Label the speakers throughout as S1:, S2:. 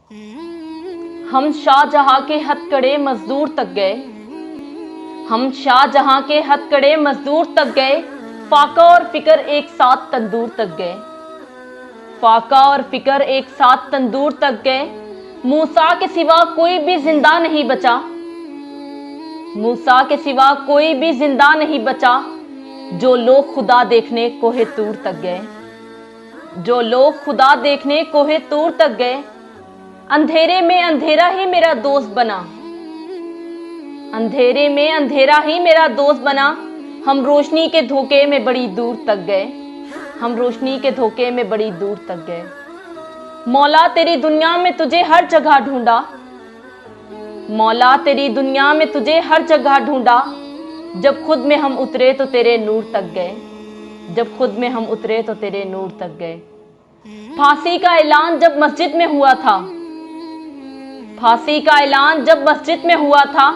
S1: हम शाहजहां के हथकड़े मजदूर तक गए, हम शाहजहां के हथकड़े मजदूर तक गए, फाका और फिक्र एक साथ तंदूर तक गए, फाका और फिक्र एक साथ तंदूर तक गए। मूसा के सिवा कोई भी जिंदा नहीं बचा, मूसा के सिवा कोई भी जिंदा नहीं बचा। जो लोग खुदा देखने कोहे तूर तक गए, जो लोग खुदा देखने कोहे तूर तक गए। अंधेरे में अंधेरा ही मेरा दोस्त बना, अंधेरे में अंधेरा ही मेरा दोस्त बना। हम रोशनी के धोखे में बड़ी दूर तक गए, हम रोशनी के धोखे में बड़ी दूर तक गए। मौला तेरी दुनिया में तुझे हर जगह ढूंढा, मौला तेरी दुनिया में तुझे हर जगह ढूंढा। जब खुद में हम उतरे तो तेरे नूर तक गए, जब खुद में हम उतरे तो तेरे नूर तक गए। फांसी का ऐलान जब मस्जिद में हुआ था, फांसी का ऐलान जब मस्जिद में हुआ था।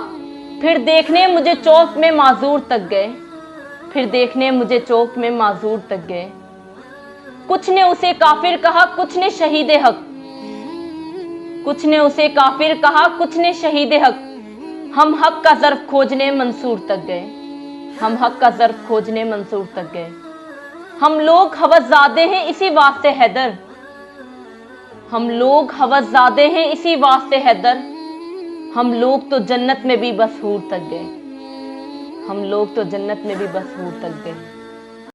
S1: फिर देखने मुझे चौक में माजूर तक गए, फिर देखने मुझे चौक में माजूर तक गए। कुछ ने उसे काफिर कहा, कुछ ने शहीद हक, कुछ ने उसे काफिर कहा, कुछ ने शहीद हक। हम हक का ज़र्फ खोजने मंसूर तक गए, हम हक का ज़र्फ खोजने मंसूर तक गए। हम लोग हवसज़ादे हैं इसी वास्ते हैदर, हम लोग हवसज़ादे हैं इसी वास्ते हैदर। हम लोग तो जन्नत में भी बस हूर तक गए, हम लोग तो जन्नत में भी बस हूर तक गए।